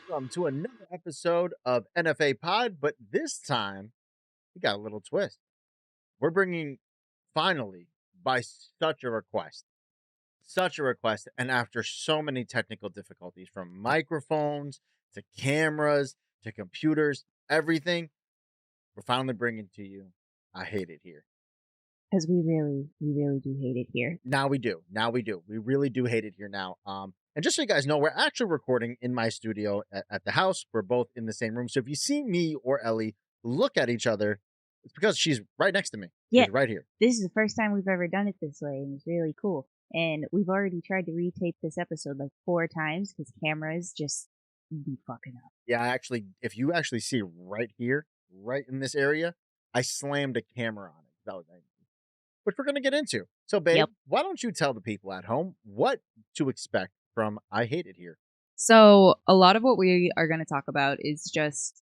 Welcome to another episode of NFAPod, but this time we got a little twist. We're bringing, finally, by such a request, and after so many technical difficulties from microphones to cameras to computers, everything, we're finally bringing to you I Hate It Here. Because we really do hate it here. Now we do. We really do hate it here now. And just so you guys know, we're actually recording in my studio at the house. We're both in the same room. So if you see me or Ellie look at each other, it's because she's right next to me. Yeah. She's right here. This is the first time we've ever done it this way, and it's really cool. And we've already tried to retape this episode like 4 times because cameras just be fucking up. Yeah, actually, if you actually see right here, right in this area, I slammed a camera on it. That was nice. Which we're going to get into. So, babe, Why don't you tell the people at home what to expect from I Hate It Here? So, a lot of what we are going to talk about is just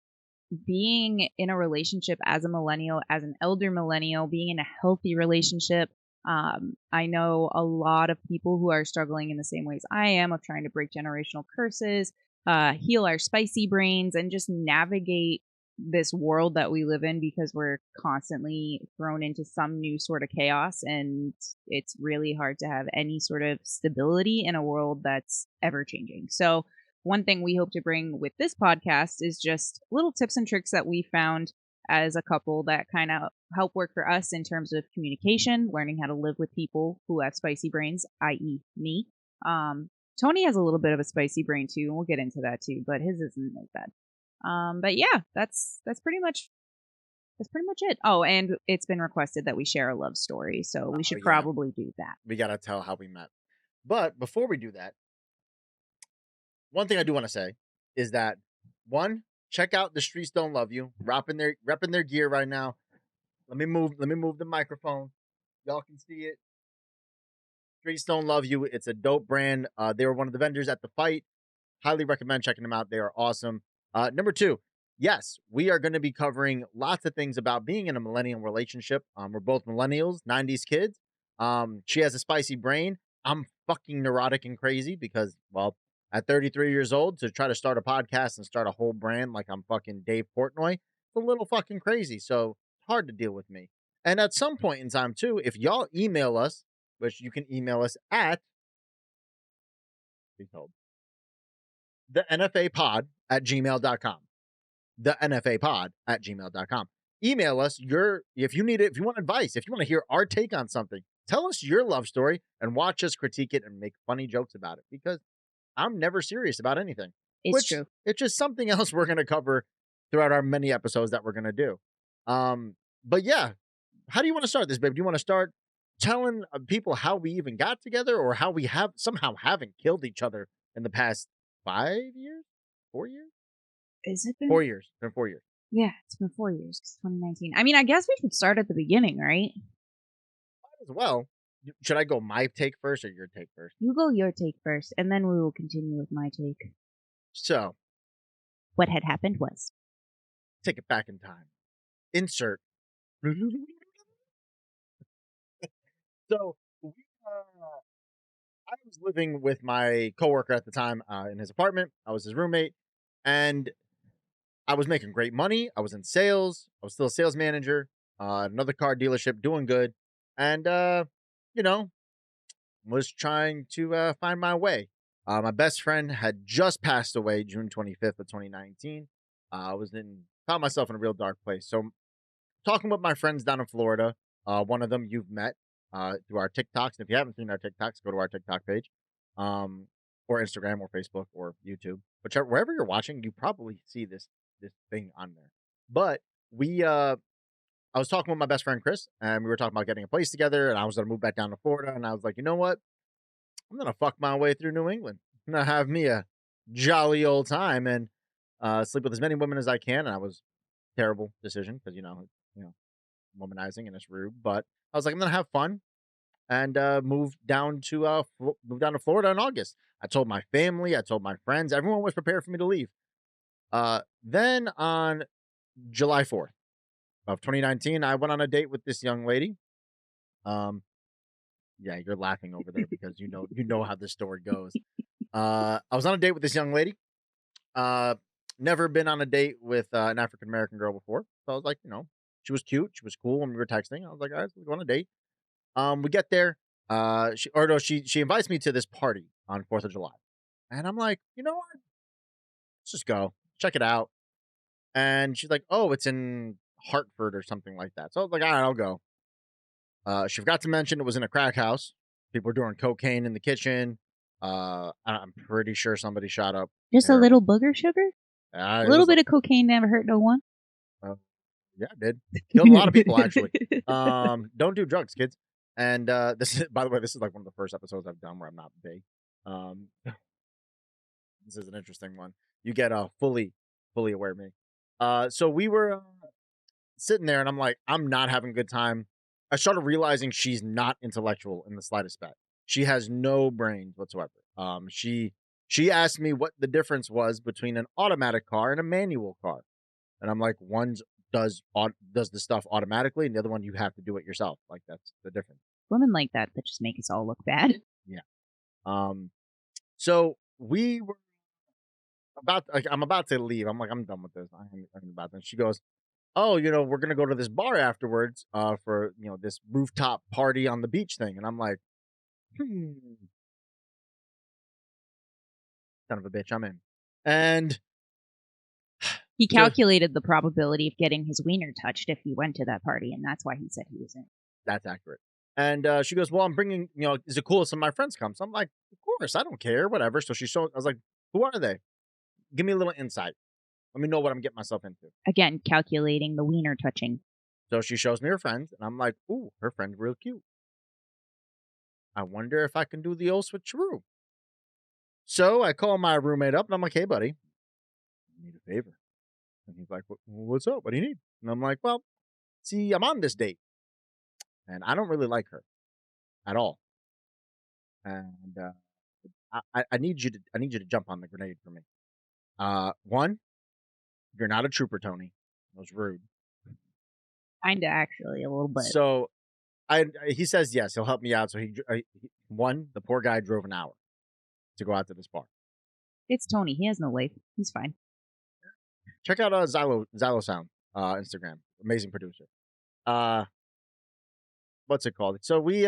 being in a relationship as a millennial, as an elder millennial, being in a healthy relationship. I know a lot of people who are struggling in the same ways I am of trying to break generational curses, heal our spicy brains, and just navigate this world that we live in because we're constantly thrown into some new sort of chaos, and it's really hard to have any sort of stability in a world that's ever changing. So one thing we hope to bring with this podcast is just little tips and tricks that we found as a couple that kind of help work for us in terms of communication, learning how to live with people who have spicy brains, i.e. me. Tony has a little bit of a spicy brain too, and we'll get into that too, but his isn't as bad. But yeah, that's pretty much it. Oh, and it's been requested that we share a love story, so we should probably do that. We gotta tell how we met. But before we do that, one thing I do want to say is that check out The Streets Don't Love You, repping their gear right now. Let me move the microphone. Y'all can see it. Streets Don't Love You. It's a dope brand. They were one of the vendors at the fight. Highly recommend checking them out. They are awesome. Number 2, yes, we are going to be covering lots of things about being in a millennial relationship. We're both millennials, 90s kids. She has a spicy brain. I'm fucking neurotic and crazy because, well, at 33 years old, to try to start a podcast and start a whole brand like I'm fucking Dave Portnoy, it's a little fucking crazy. So it's hard to deal with me. And at some point in time, too, if y'all email us, which you can email us at, be told, the NFAPod at gmail.com. The NFAPod at gmail.com. Email us if you want advice, if you want to hear our take on something, tell us your love story and watch us critique it and make funny jokes about it because I'm never serious about anything. It's true. It's just something else we're going to cover throughout our many episodes that we're going to do. But yeah, how do you want to start this, babe? Do you want to start telling people how we even got together or how we somehow haven't killed each other in the past 5 years? 4 years? Is it been 4 years? It's been 4 years. Yeah, it's been 4 years. It's 2019. I mean, I guess we should start at the beginning, right? Might as well. Should I go my take first or your take first? You go your take first, and then we will continue with my take. So, what had happened was, take it back in time. Insert. So, I was living with my coworker at the time in his apartment. I was his roommate, and I was making great money. I was in sales. I was still a sales manager, another car dealership, doing good, and was trying to find my way. My best friend had just passed away June 25th of 2019. I found myself in a real dark place. So, talking with my friends down in Florida, one of them you've met through our TikToks. And if you haven't seen our TikToks, go to our TikTok page, or Instagram, or Facebook, or YouTube, wherever you're watching, you probably see this thing on there. But I was talking with my best friend Chris, and we were talking about getting a place together, and I was gonna move back down to Florida, and I was like, you know what? I'm gonna fuck my way through New England. I'm gonna have me a jolly old time and sleep with as many women as I can. And I was terrible decision because womanizing and it's rude. But I was like, I'm gonna have fun and move down to Florida in August. I told my family, I told my friends, everyone was prepared for me to leave. Then on July 4th of 2019, I went on a date with this young lady. Yeah, you're laughing over there because you know how this story goes. I was on a date with this young lady. Uh, Never been on a date with an African American girl before, so I was like, she was cute, she was cool when we were texting. I was like, all right, let's go on a date. We get there. She or no, she invites me to this party on 4th of July, and I'm like, you know what? Let's just go check it out. And she's like, oh, it's in Hartford or something like that. So I was like, all right, I'll go. She forgot to mention it was in a crack house. People were doing cocaine in the kitchen. I'm pretty sure somebody shot up Just a heroin. little booger sugar? A It little was, bit of cocaine never hurt no one. uh, yeah, it did. Killed a lot of people actually. Don't do drugs, kids. And this is, by the way, this is like one of the first episodes I've done where I'm not big. Um, this is an interesting one. You get fully aware of me. So we were sitting there, and I'm like, I'm not having a good time. I started realizing she's not intellectual in the slightest bit. She has no brains whatsoever. She asked me what the difference was between an automatic car and a manual car, and I'm like, one's does the stuff automatically, and the other one you have to do it yourself. Like that's the difference. Women like that just make us all look bad. Yeah. Um. So we were I'm about to leave. I'm like, I'm done with this. I'm about this. She goes, oh, we're gonna go to this bar afterwards, for this rooftop party on the beach thing, and I'm like, hmm, son of a bitch, I'm in, and He so calculated the probability of getting his wiener touched if he went to that party, and that's why he said he was in. that's accurate. And she goes, well, I'm bringing, is it cool if some of my friends come? So I'm like, of course, I don't care, whatever. So she showed, I was like, who are they? Give me a little insight. Let me know what I'm getting myself into. Again, calculating the wiener touching. So she shows me her friends, and I'm like, ooh, her friend's real cute. I wonder if I can do the old switcheroo. So I call my roommate up, and I'm like, hey, buddy, I need a favor. And he's like, what's up? What do you need? And I'm like, well, see, I'm on this date, and I don't really like her at all. And I need you to jump on the grenade for me. One, you're not a trooper, Tony. That was rude. Kinda, actually, a little bit. So he says yes, he'll help me out. So one, the poor guy drove an hour to go out to this bar. It's Tony. He has no life. He's fine. Check out Xylo Sound Instagram. Amazing producer. Uh, what's it called? So we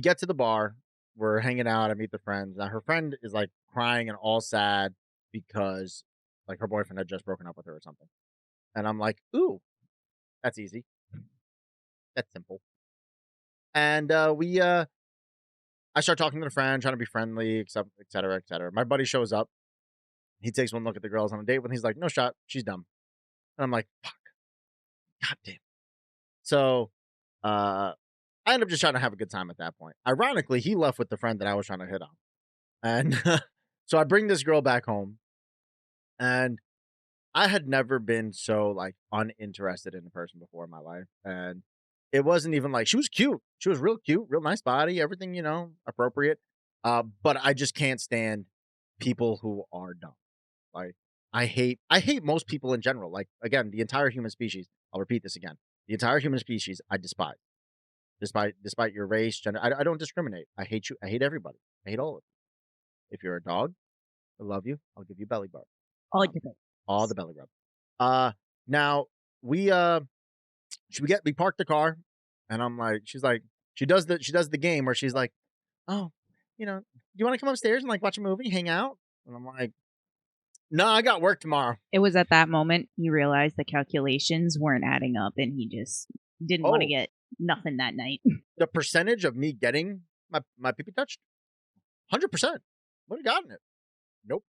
get to the bar. We're hanging out. I meet the friends. Now her friend is like crying and all sad because like her boyfriend had just broken up with her or something. And I'm like, ooh, that's easy. That's simple. And I start talking to the friend, trying to be friendly, et cetera, et cetera. My buddy shows up. He takes one look at the girls on a date with. He's like, no shot. She's dumb. And I'm like, fuck, goddamn. So I end up just trying to have a good time at that point. Ironically, he left with the friend that I was trying to hit on. And so I bring this girl back home, and I had never been so like uninterested in a person before in my life. And it wasn't even like she was cute. She was real cute, real nice body, everything, appropriate. But I just can't stand people who are dumb. Like I hate most people in general. Like again, the entire human species. I'll repeat this again. The entire human species I despise. Despite your race, gender. I don't discriminate. I hate you. I hate everybody. I hate all of you. If you're a dog, I love you. I'll give you belly rub. All Um, all the belly rub. Uh Now we we parked the car, and I'm like, she does the game where she's like, oh, you want to come upstairs and like watch a movie, hang out? And I'm like, no, I got work tomorrow. It was at that moment he realized the calculations weren't adding up, and he just didn't want to Oh, get nothing that night. the percentage of me getting my pee touched, 100%. Would have gotten it. Nope.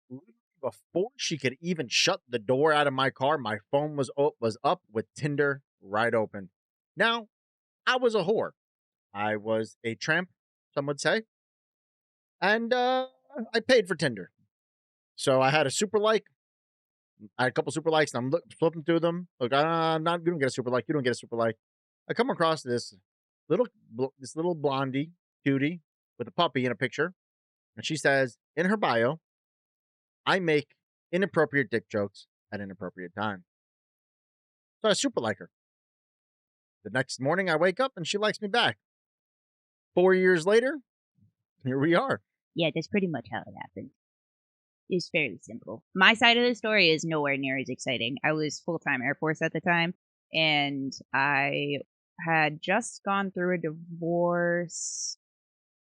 Literally before she could even shut the door out of my car, my phone was up with Tinder right open. Now, I was a whore. I was a tramp, some would say, and I paid for Tinder. So I had a super like. I had a couple super likes, and I'm flipping through them. Look, I'm not. You don't get a super like. You don't get a super like. I come across little this little blondie cutie with a puppy in a picture, and she says in her bio, "I make inappropriate dick jokes at inappropriate time." So I super like her. The next morning, I wake up and she likes me back. 4 years later, here we are. Yeah, that's pretty much how it happened. It's fairly simple. My side of the story is nowhere near as exciting. I was full-time Air Force at the time, and I had just gone through a divorce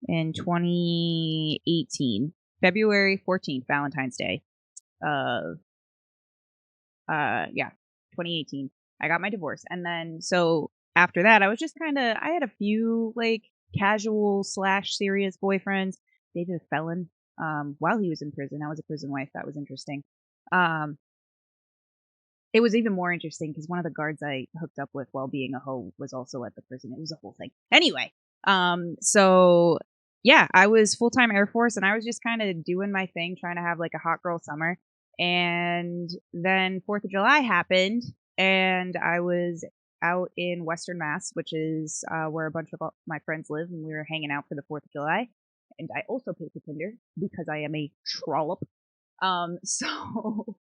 in 2018, February 14th, Valentine's Day of 2018. I got my divorce, and then so after that, I was just I had a few like casual / serious boyfriends. Dated a felon while he was in prison. I was a prison wife. That was interesting. It was even more interesting because one of the guards I hooked up with while being a hoe was also at the prison. It was a whole thing. Anyway, so yeah, I was full-time Air Force, and I was just kind of doing my thing, trying to have like a hot girl summer. And then 4th of July happened, and I was out in Western Mass, which is where a bunch of my friends live, and we were hanging out for the 4th of July. And I also paid for Tinder because I am a trollop. So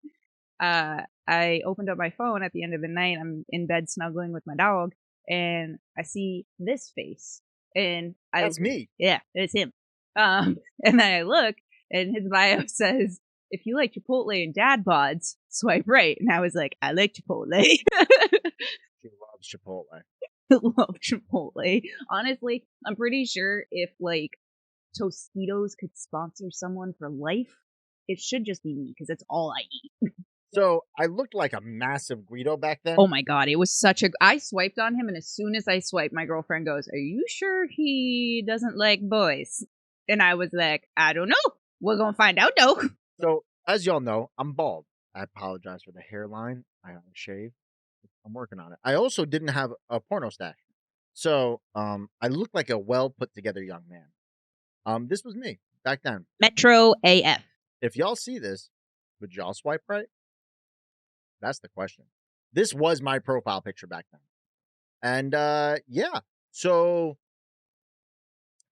I opened up my phone at the end of the night. I'm in bed snuggling with my dog, and I see this face. And That's me. Yeah, it's him. And then I look, and his bio says, "If you like Chipotle and dad bods, swipe right." And I was like, I like Chipotle. She loves Chipotle. Love Chipotle. Honestly, I'm pretty sure if like Tostitos could sponsor someone for life, it should just be me because it's all I eat. So I looked like a massive Guido back then. Oh my god, it was such a. I swiped on him, and as soon as I swiped, my girlfriend goes, "Are you sure he doesn't like boys?" And I was like, "I don't know. We're gonna find out, though." So as y'all know, I'm bald. I apologize for the hairline. I haven't shaved. I'm working on it. I also didn't have a porno stash. So I looked like a well put together young man. This was me back then. Metro AF. If y'all see this, would y'all swipe right? That's the question. This was my profile picture back then. And yeah, so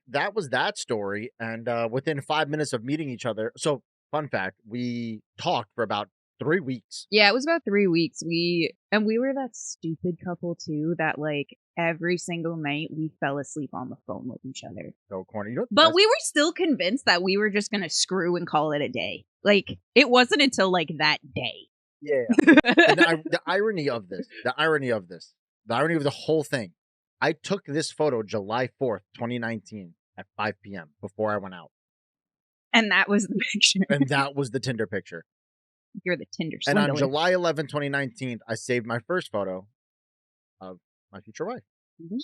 that was that story. And within 5 minutes of meeting each other, so fun fact, we talked for about 3 weeks. Yeah, it was about 3 weeks. We were that stupid couple too that like every single night we fell asleep on the phone with each other. So corny. You know, but we were still convinced that we were just gonna screw and call it a day. Like it wasn't until like that day. Yeah. And the irony of the whole thing. I took this photo July 4th, 2019 at 5 p.m. before I went out. And that was the picture. And that was the Tinder picture. You're the Tinder swindler. And on swindler. July 11, 2019, I saved my first photo of my future wife. Mm-hmm.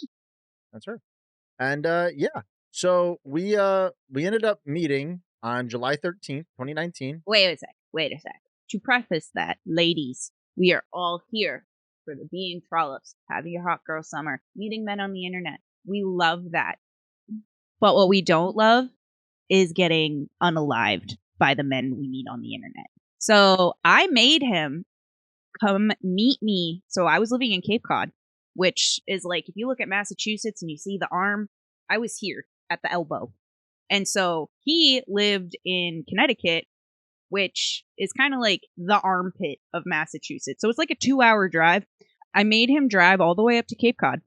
That's her. And yeah. So we ended up meeting on July 13th, 2019. Wait a sec. To preface that, ladies, we are all here for the being trollops, having a hot girl summer, meeting men on the internet. We love that. But what we don't love is getting unalived by the men we meet on the internet. So I made him come meet me. So I was living in Cape Cod, which is like, if you look at Massachusetts and you see the arm, I was here at the elbow. And so he lived in Connecticut, which is kind of like the armpit of Massachusetts. So it's like a 2-hour drive. I made him drive all the way up to Cape Cod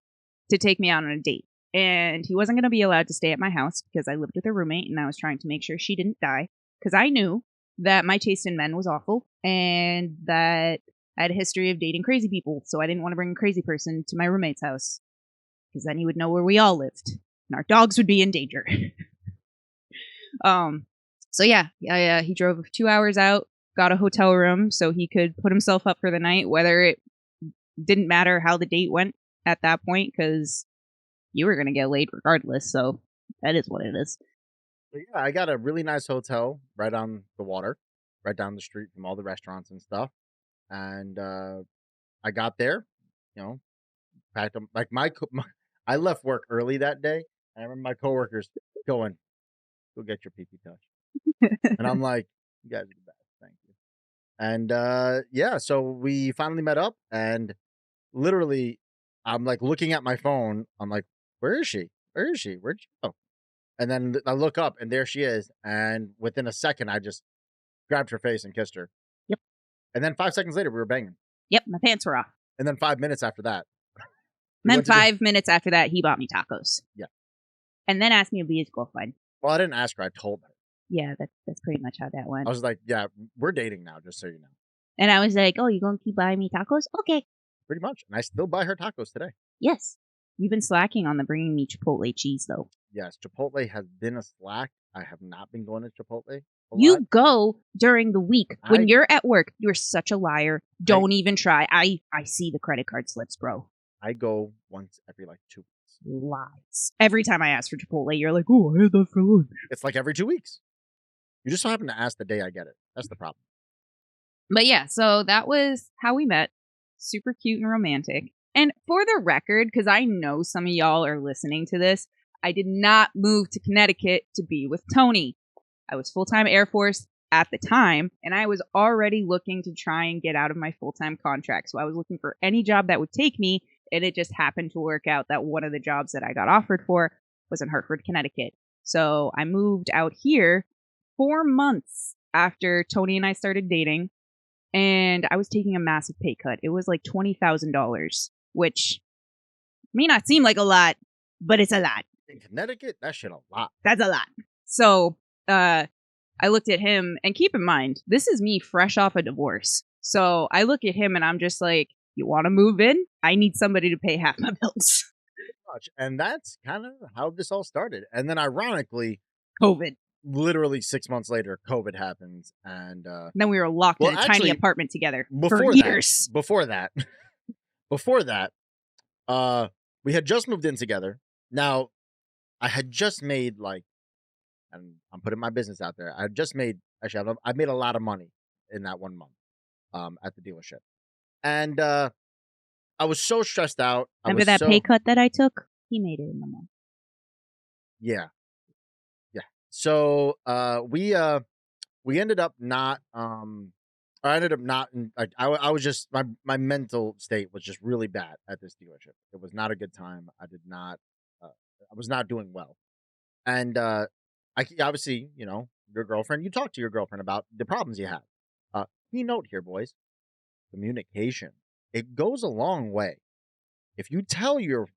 to take me out on a date. And he wasn't going to be allowed to stay at my house because I lived with a roommate and I was trying to make sure she didn't die. Because I knew that my taste in men was awful and that I had a history of dating crazy people. So I didn't want to bring a crazy person to my roommate's house because then he would know where we all lived and our dogs would be in danger. So yeah, he drove 2 hours out, got a hotel room so he could put himself up for the night, whether it didn't matter how the date went at that point, because you were going to get laid regardless, so that is what it is. But yeah, I got a really nice hotel right on the water, right down the street from all the restaurants and stuff. And I got there, packed them. Like I left work early that day. I remember my coworkers going, "Go get your pee-pee touch." And I'm like, "You guys are the best, thank you." And yeah, so we finally met up, and literally, I'm like looking at my phone. I'm like, "Where is she? Where is she? Where'd she go?" And then I look up, and there she is. And within a second, I just grabbed her face and kissed her. Yep. And then 5 seconds later, we were banging. Yep, my pants were off. And then 5 minutes after that, And then went to go 5 minutes after that, he bought me tacos. Yeah. And then asked me to be his girlfriend. Well, I didn't ask her, I told her. Yeah, that's pretty much how that I went. was like, "Yeah, we're dating now, just so you know." And I was like, "Oh, you gonna keep buying me tacos? Okay." Pretty much, and I still buy her tacos today. Yes. You've been slacking on the bringing me Chipotle cheese, though. Yes, Chipotle has been a slack. I have not been going to Chipotle a lot. You go during the week when I you're at work. You're such a liar. Don't even try. I see the credit card slips, bro. I go once every, like, 2 weeks. Lies. Every time I ask for Chipotle, you're like, "Oh, I had that for lunch." It's like every 2 weeks. You just so happen to ask the day I get it. That's the problem. But yeah, so that was how we met. Super cute and romantic. And for the record, because I know some of y'all are listening to this, I did not move to Connecticut to be with Tony. I was full-time Air Force at the time, and I was already looking to try and get out of my full-time contract. So I was looking for any job that would take me, and it just happened to work out that one of the jobs that I got offered for was in Hartford, Connecticut. So I moved out here 4 months after Tony and I started dating, and I was taking a massive pay cut. It was like $20,000, which may not seem like a lot, but it's a lot. In Connecticut, that shit a lot. That's a lot. So I looked at him, and keep in mind, this is me fresh off a divorce. So I look at him and I'm just like, "You want to move in? I need somebody to pay half my bills." Much. And that's kind of how this all started. And then ironically, COVID. literally 6 months later, COVID happens, and Then we were locked Well, in a tiny actually, apartment together for before years. before that, before that, we had just moved in together. Now, I had just made and I'm putting my business out there. I had just made actually I made a lot of money in that 1 month, at the dealership, and I was so stressed out. I Remember was that pay so cut that I took? He made it in a month. yeah, yeah. So we ended up not I ended up not in, like I was just my mental state was just really bad at this dealership. It was not a good time. I did not I was not doing well. And obviously, your girlfriend, you talk to your girlfriend about the problems you have. Key note here, boys, communication. It goes a long way. If you tell your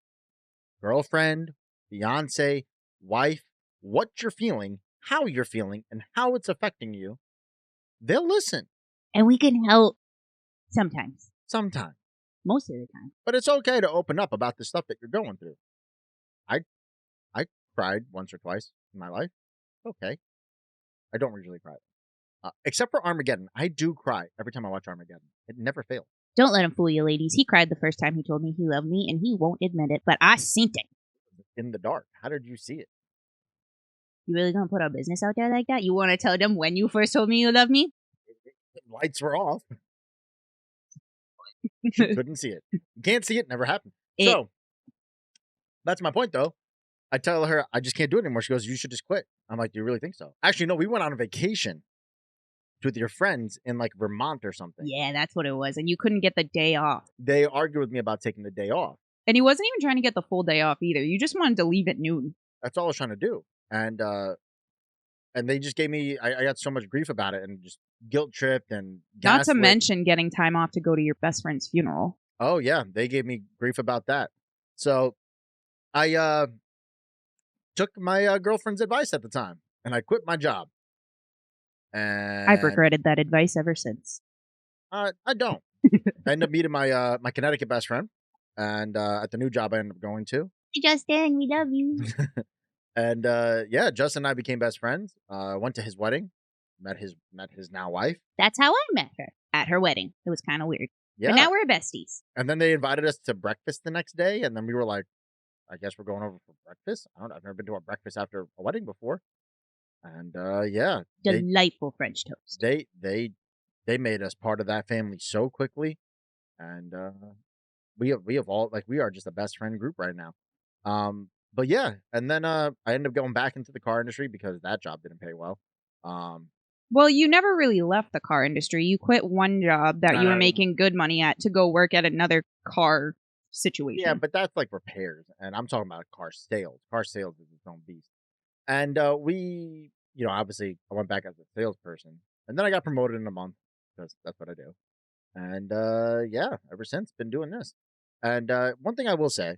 girlfriend, fiance, wife what you're feeling, how you're feeling, and how it's affecting you, they'll listen And we can help sometimes. sometime. Most of the time. But it's okay to open up about the stuff that you're going through. I I cried once or twice in my life. Okay. I don't usually cry. Except for Armageddon. I do cry every time I watch Armageddon. It never fails. Don't let him fool you, ladies. He cried the first time he told me he loved me, and he won't admit it, but I seen it. In the dark. How did you see it? You really gonna put our business out there like that? You want to tell them when you first told me you love me? Lights were off. She couldn't see it. You can't see it. Never happened. So that's my point, though. I tell her I just can't do it anymore. She goes, "You should just quit." I'm like, "Do you really think so?" Actually, no. We went on a vacation with your friends in like Vermont or something. Yeah, that's what it was. And you couldn't get the day off. They argued with me about taking the day off. And he wasn't even trying to get the full day off either. You just wanted to leave at noon. That's all I was trying to do. And they just gave me I got so much grief about it and just guilt tripped and Not to gaslit. mention getting time off to go to your best friend's funeral. Oh yeah, they gave me grief about that. So I took my girlfriend's advice at the time and I quit my job. And I've regretted that advice ever since. I don't. I ended up meeting my Connecticut best friend, and at the new job I ended up going to. Hey, Justin, we love you. And yeah, Justin and I became best friends. Went to his wedding, met his now wife. That's how I met her. At her wedding. It was kind of weird. Yeah. But now we're besties. And then they invited us to breakfast the next day, and then we were like, I guess we're going over for breakfast. I've never been to a breakfast after a wedding before. And yeah, Delightful French toast. they made us part of that family so quickly, and we have all we are just a best friend group right now. But yeah, and then I ended up going back into the car industry because that job didn't pay well. Well, you never really left the car industry. You quit one job that you were making good money at to go work at another car situation. Yeah, but that's like repairs, and I'm talking about car sales. Car sales is its own beast. And we, obviously I went back as a salesperson, and then I got promoted in a month because that's what I do. And yeah, ever since been doing this. And one thing I will say,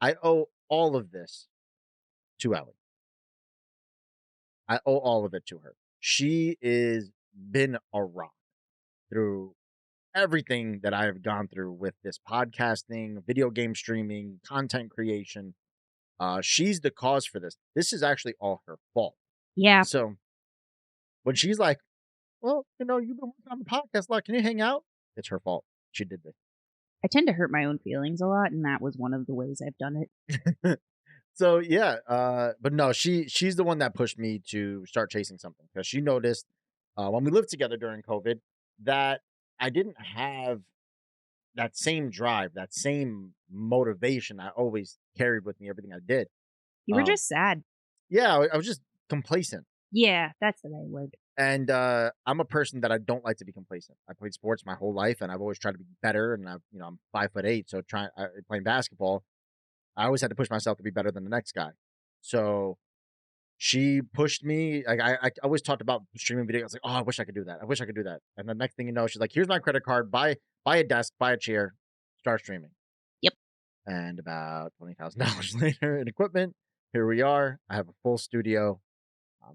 I owe all of this to Ellie. I owe all of it to her. She is been a rock through everything that I have gone through with this podcasting, video game streaming, content creation. She's the cause for this. This is actually all her fault. Yeah, So when she's like, "Well, you've been working on the podcast a lot. Can you hang out?" It's her fault. She did I tend to hurt my own feelings a lot, and that was one of the ways I've done this. So yeah, but no, she's the one that pushed me to start chasing something because she noticed when we lived together during COVID that I didn't have that same drive, that same motivation I always carried with me, everything I did. You were Um, just sad. yeah, I was just complacent. Yeah, that's the right word. And I'm a person that I don't like to be complacent. I played sports my whole life, and I've always tried to be better. And I'm 5'8", so playing basketball, I always had to push myself to be better than the next guy. So she pushed me. Like I always talked about streaming videos. I was like, oh, I wish I could do that. I wish I could do that. And the next thing you know, she's like, here's my credit card. Buy a desk, buy a chair, start streaming. Yep. And about $20,000 later in equipment, here we are. I have a full studio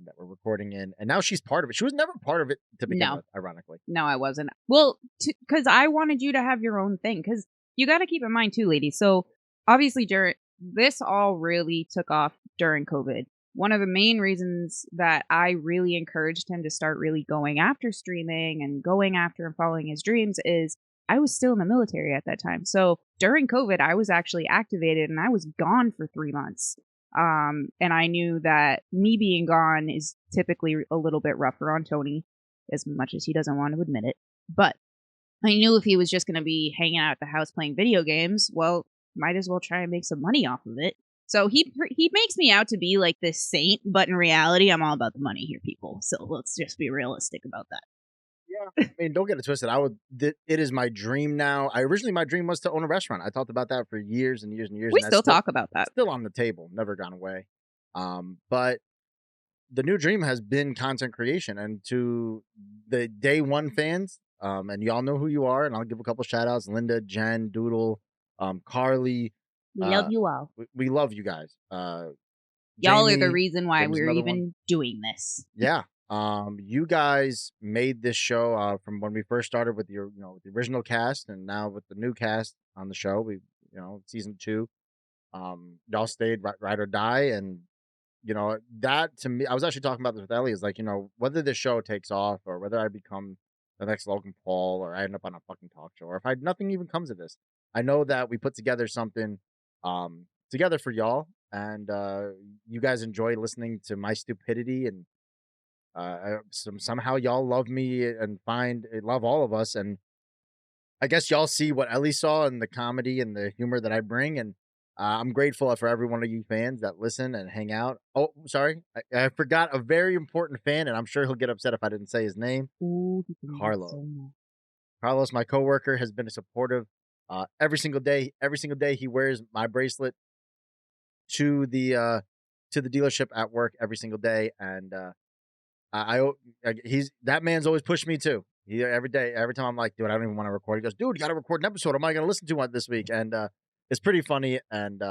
that we're recording in, and now she's part of it. She was never part of it to begin No. with, ironically. No, I wasn't. Well, because I wanted you to have your own thing. Because you got to keep in mind too, ladies. So obviously, during this all really took off during COVID. One of the main reasons that I really encouraged him to start really going after streaming and going after and following his dreams is I was still in the military at that time. So during COVID, I was actually activated and I was gone for 3 months. And I knew that me being gone is typically a little bit rougher on Tony, as much as he doesn't want to admit it. But I knew if he was just going to be hanging out at the house playing video games, well, might as well try and make some money off of it. So he makes me out to be like this saint, but in reality, I'm all about the money here, people. So let's just be realistic about that. Yeah, I mean, don't get it twisted. It is my dream now. My dream was to own a restaurant. I talked about that for years and years and years. We And still talk about that. still on the table, never gone away. But the new dream has been content creation, and to the day one fans, and y'all know who you are, and I'll give a couple shout outs: Linda, Jen, Doodle, Carly. We love you all. We love you guys. Y'all are the Jamie, reason why Jamie's we're another even one. doing this. Yeah. You guys made this show from when we first started with with the original cast, and now with the new cast on the show. Season 2. Y'all stayed right or die, and that to me, I was actually talking about this with Ellie. Is like, whether this show takes off or whether I become the next Logan Paul or I end up on a fucking talk show or if nothing even comes of this, I know that we put together something together for y'all, and you guys enjoy listening to my stupidity, and somehow y'all love me and love all of us, and I guess y'all see what Ellie saw in the comedy and the humor that I bring, and I'm grateful for every one of you fans that listen and hang out. Oh, sorry, I forgot a very important fan, and I'm sure he'll get upset if I didn't say his name. Ooh, he can get Carlos. so mad. Carlos, my coworker, has been supportive every single day. Every single day, he wears my bracelet to the dealership at work every single day, and he's that man's always pushed me too. Every day, every time I'm like, dude, I don't even want to record. He goes, dude, you got to record an episode. Am I going to listen to one this week? And it's pretty funny. And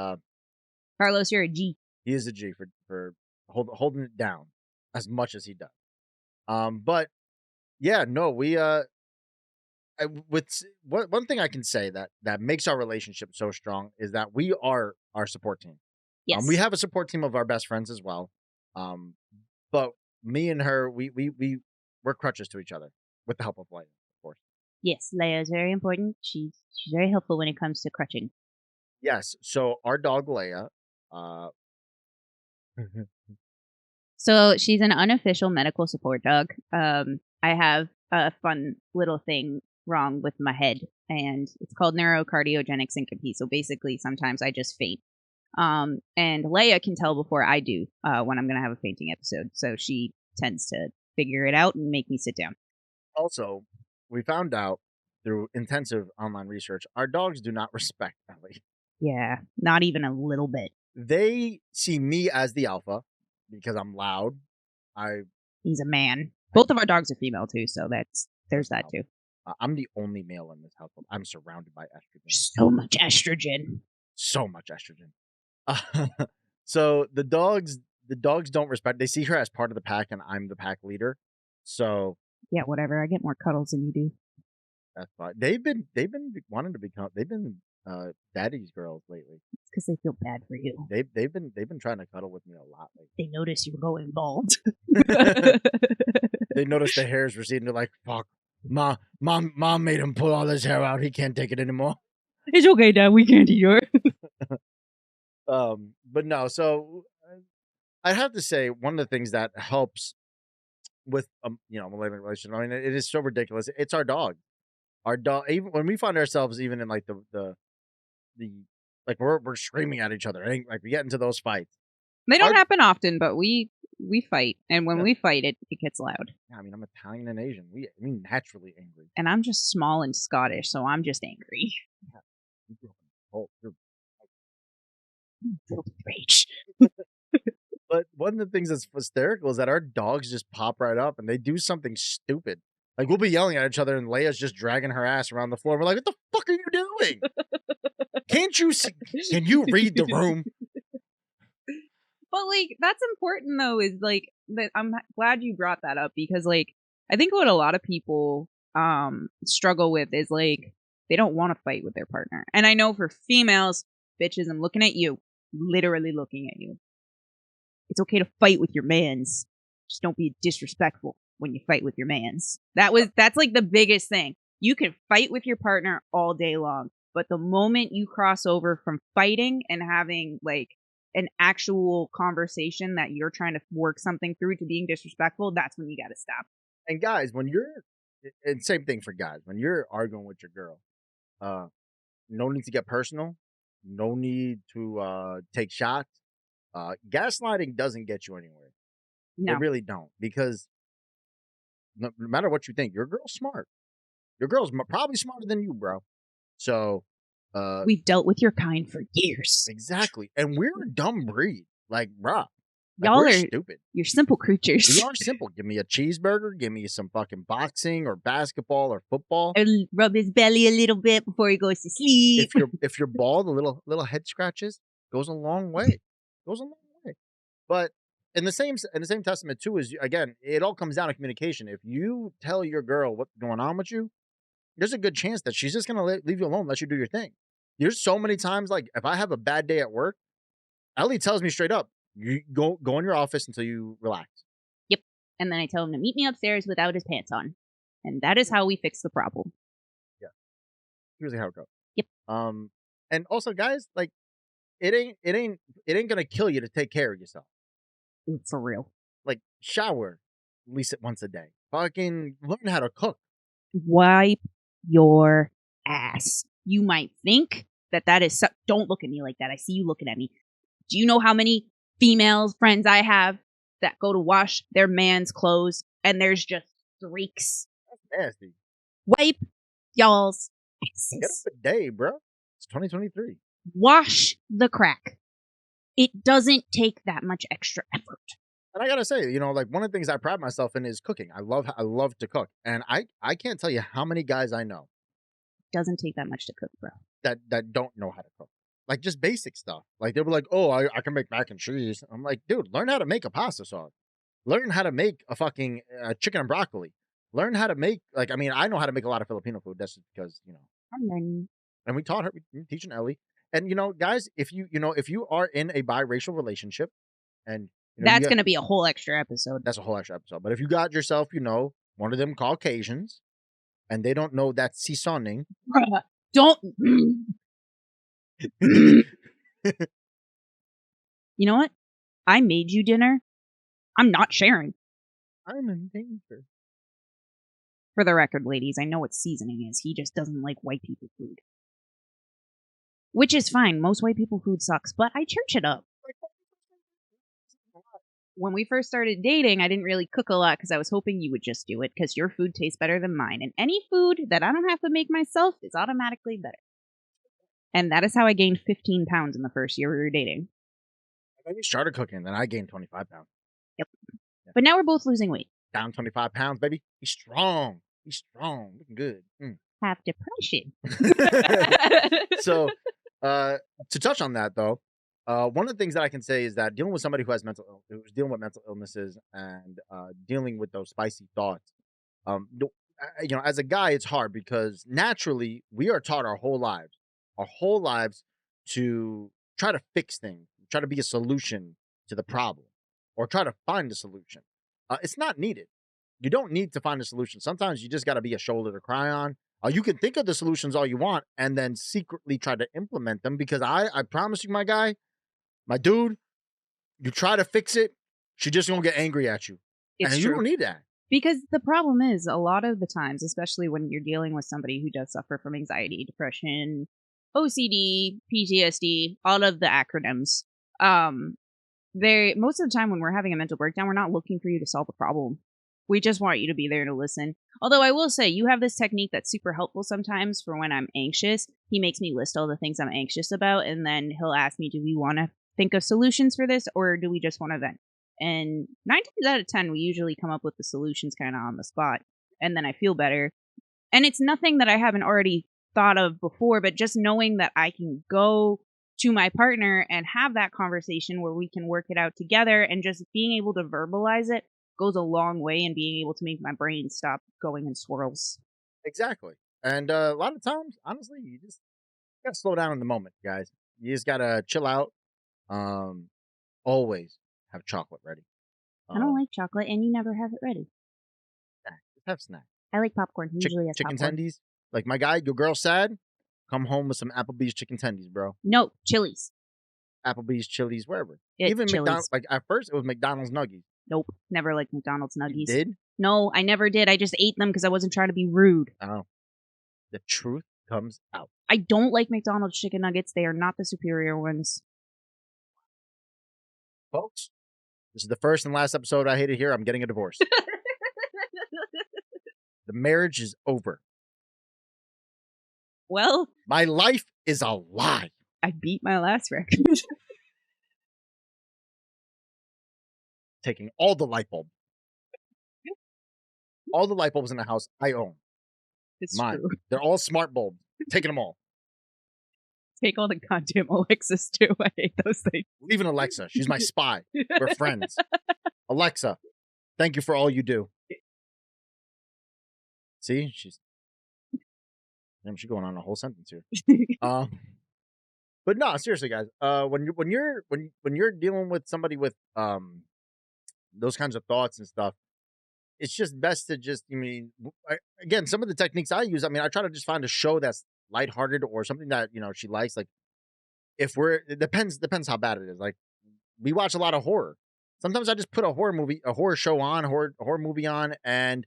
Carlos, you're a G. he is a G for holding it down as much as he does. But yeah, no, one thing I can say that makes our relationship so strong is that we are our support team. Yes. We have a support team of our best friends as well. But me and her, we're crutches to each other with the help of Leia, of course. Yes, Leia is very important. She's very helpful when it comes to crutching. Yes. So our dog Leia, So she's an unofficial medical support dog. I have a fun little thing wrong with my head, and it's called neurocardiogenic syncope. So basically, sometimes I just faint. And Leia can tell before I do when I'm going to have a fainting episode. So she tends to figure it out and make me sit down. Also, we found out through intensive online research, our dogs do not respect Ellie. Yeah, not even a little bit. They see me as the alpha because I'm loud. He's a man. Both of our dogs are female too, so there's that too. I'm the only male in this household. I'm surrounded by estrogen. So much estrogen. So much estrogen. So the dogs don't respect. They see her as part of the pack, and I'm the pack leader. So Yeah, whatever. I get more cuddles than you do. that's fine. They've been wanting to become. They've been daddy's girls lately. It's because they feel bad for you. They've been trying to cuddle with me a lot lately. They notice you're going bald. They notice the hair's receding. They're like, "Fuck, mom made him pull all his hair out. He can't take it anymore." It's okay, Dad. We can't eat yours. But no. So I have to say one of the things that helps with millennial relationship. I mean, it is so ridiculous. It's our dog. Our dog. Even when we find ourselves even in like the like we're screaming at each other. Like we get into those fights. They don't Our- happen often, but we fight, and when Yeah. we fight, it gets loud. Yeah, I mean, I'm Italian and Asian. We naturally angry. And I'm just small and Scottish, so I'm just angry. You grew up in a cult. You're Filled with rage. But one of the things that's hysterical is that our dogs just pop right up and they do something stupid. Like we'll be yelling at each other and Leia's just dragging her ass around the floor. We're like, "What the fuck are you doing? Can't you see? Can you read the room?" But like that's important though, is like that I'm glad you brought that up, because like I think what a lot of people struggle with is like they don't want to fight with their partner. And I know for females, bitches, I'm looking at you, literally looking at you. It's okay to fight with your mans. Just don't be disrespectful when you fight with your mans. That's like the biggest thing. You can fight with your partner all day long, but the moment you cross over from fighting and having like an actual conversation that you're trying to work something through to being disrespectful, that's when you got to stop. And guys, and same thing for guys, when you're arguing with your girl, no need to get personal. No need to take shots. Gaslighting doesn't get you anywhere. No, They really don't, because no matter what you think, your girl's smart. Your girl's probably smarter than you, bro. So, we've dealt with your kind for years. exactly. And we're a dumb breed. Like, bruh. Like, Y'all we're are stupid. You're simple creatures. We are simple. Give me a cheeseburger. Give me some fucking boxing or basketball or football. And rub his belly a little bit before he goes to sleep. If you're bald, the little head scratches goes a long way. Goes a long way. But in the same testament too is, again, it all comes down to communication. If you tell your girl what's going on with you, there's a good chance that she's just gonna leave you alone, let you do your thing. There's so many times, like if I have a bad day at work, Ellie tells me straight up, "You go in your office until you relax." Yep. And then I tell him to meet me upstairs without his pants on. And that is how we fix the problem. Yeah, usually how it goes. Yep. And also, guys, like it ain't gonna kill you to take care of yourself. For real. Like shower at least once a day. Fucking learn how to cook. Wipe your ass. You might think that is don't look at me like that. I see you looking at me. Do you know how many female friends I have that go to wash their man's clothes and there's just streaks? That's nasty. Wipe y'all's Get asses. up a day, bro. It's 2023. Wash the crack. It doesn't take that much extra effort. And I gotta say, like one of the things I pride myself in is cooking. I love to cook, and I can't tell you how many guys I know It doesn't take that much to cook, bro. that don't know how to cook. Like just basic stuff. Like they were like, "Oh, I can make mac and cheese." I'm like, dude, learn how to make a pasta sauce. Learn how to make a fucking chicken and broccoli. Learn how to make I know how to make a lot of Filipino food. That's just because I'm learning. and we taught her. We teaching Ellie. And guys, if you are in a biracial relationship, and That's going to be a whole extra episode. that's a whole extra episode. But if you got yourself, one of them Caucasians, and they don't know that seasoning, Don't. You know what? I made you dinner. I'm not sharing. I'm in danger. For the record, ladies, I know what seasoning is. He just doesn't like white people food. Which is fine. Most white people food sucks, but I church it up. When we first started dating, I didn't really cook a lot because I was hoping you would just do it because your food tastes better than mine. And any food that I don't have to make myself is automatically better. And that is how I gained 15 pounds in the first year we were dating. When you started cooking, then I gained 25 pounds. Yep. But now we're both losing weight. Down 25 pounds, baby. Be strong. Be strong, looking good. Have depression. So, to touch on that though, one of the things that I can say is that dealing with somebody who has who's dealing with mental illnesses and dealing with those spicy thoughts, as a guy, it's hard because naturally we are taught our whole lives to try to fix things, try to be a solution to the problem, or try to find a solution. It's not needed. You don't need to find a solution. Sometimes you just got to be a shoulder to cry on. You can think of the solutions all you want and then secretly try to implement them because I promise you, my guy, my dude, you try to fix it, she just gonna get angry at you. It's And you true. don't need that. Because the problem is, a lot of the times, especially when you're dealing with somebody who does suffer from anxiety, depression, OCD, PTSD, all of the acronyms, they most of the time when we're having a mental breakdown, we're not looking for you to solve the problem. We just want you to be there to listen. Although I will say, you have this technique that's super helpful sometimes for when I'm anxious. He makes me list all the things I'm anxious about, and then he'll ask me, do we want to think of solutions for this, or do we just want to vent? And 9 times out of 10, we usually come up with the solutions kind of on the spot, and then I feel better. And it's nothing that I haven't already thought of before, but just knowing that I can go to my partner and have that conversation where we can work it out together, and just being able to verbalize it goes a long way in being able to make my brain stop going in swirls. Exactly. And a lot of times, honestly, you just gotta slow down in the moment, guys. You just gotta chill out. Um, Always have chocolate ready. I don't Um, like chocolate, and you never have it ready. just have snacks. I like popcorn. He usually has Chicken popcorn. tendies. Like my guy, your girl sad. Come home with some Applebee's chicken tendies, bro. No, Chili's. Applebee's, Chili's, wherever. It's Even McDonald's. Chili's. Like at first, it was McDonald's nuggies. Nope, never liked McDonald's You nuggies. did? No, I never did. I just ate them because I wasn't trying to be rude. Oh, the truth comes out, I don't like McDonald's chicken nuggets. They are not the superior ones. folks. This is the first and last episode I hate it here. I'm getting a divorce. The marriage is over. Well, My life is a lie. I beat my last record. Taking all the light bulbs. All the light bulbs in the house I own. It's Mine. true. They're all smart bulbs. Taking them all. Take all the goddamn Alexas too. I hate those things. Even Alexa. She's my spy. We're friends. Alexa, thank you for all you do. See, she's going on a whole sentence here. But no, seriously, guys. When you're dealing with somebody with those kinds of thoughts and stuff, it's just best to just. Again, some of the techniques I use. I try to just find a show that's lighthearted or something that she likes. Like it depends how bad it is. Like we watch a lot of horror. Sometimes I just put a horror show on, horror movie on, and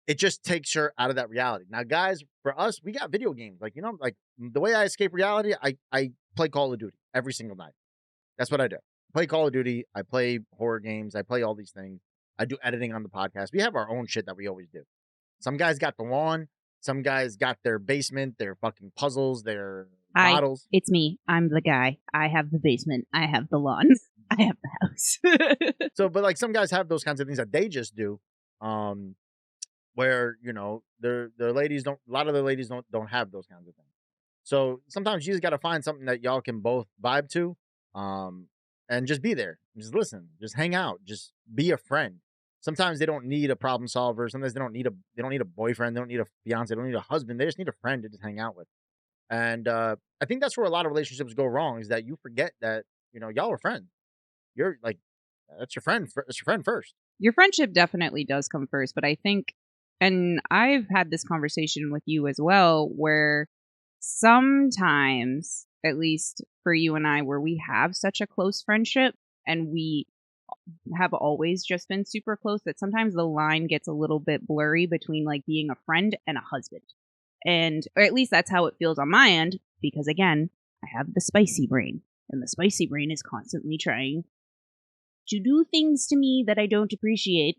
it just takes her out of that reality. Now, guys, for us, we got video games. Like like the way I escape reality, I play Call of Duty every single night. That's what I do. I play Call of Duty. I play horror games. I play all these things. I do editing on the podcast. We have our own shit that we always do. Some guys got the lawn. Some guys got their basement, their fucking puzzles, their models. It's me. I'm the guy. I have the basement. I have the lawn. I have the house. So, but like some guys have those kinds of things that they just do, where their ladies don't. A lot of the ladies don't have those kinds of things. So sometimes you just got to find something that y'all can both vibe to, and just be there, just listen, just hang out, just be a friend. Sometimes they don't need a problem solver. Sometimes they don't need a boyfriend. They don't need a fiance. They don't need a husband. They just need a friend to just hang out with. And I think that's where a lot of relationships go wrong is that you forget that y'all are friends. You're like that's your friend. It's your friend first. Your friendship definitely does come first, but I think, and I've had this conversation with you as well, where sometimes, at least for you and I, where we have such a close friendship and we have always just been super close, that sometimes the line gets a little bit blurry between like being a friend and a husband. And, or at least that's how it feels on my end, because again, I have the spicy brain, and the spicy brain is constantly trying to do things to me that I don't appreciate.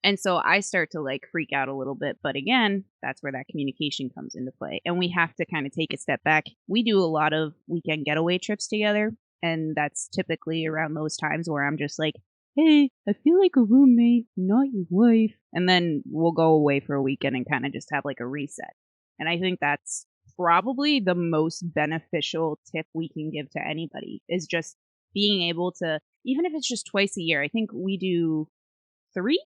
And so I start to like freak out a little bit. But again, that's where that communication comes into play. And we have to kind of take a step back. We do a lot of weekend getaway trips together. And that's typically around those times where I'm just like, hey, I feel like a roommate, not your wife. And then we'll go away for a weekend and kind of just have like a reset. And I think that's probably the most beneficial tip we can give to anybody is just being able to, even if it's just twice a year. I think we do three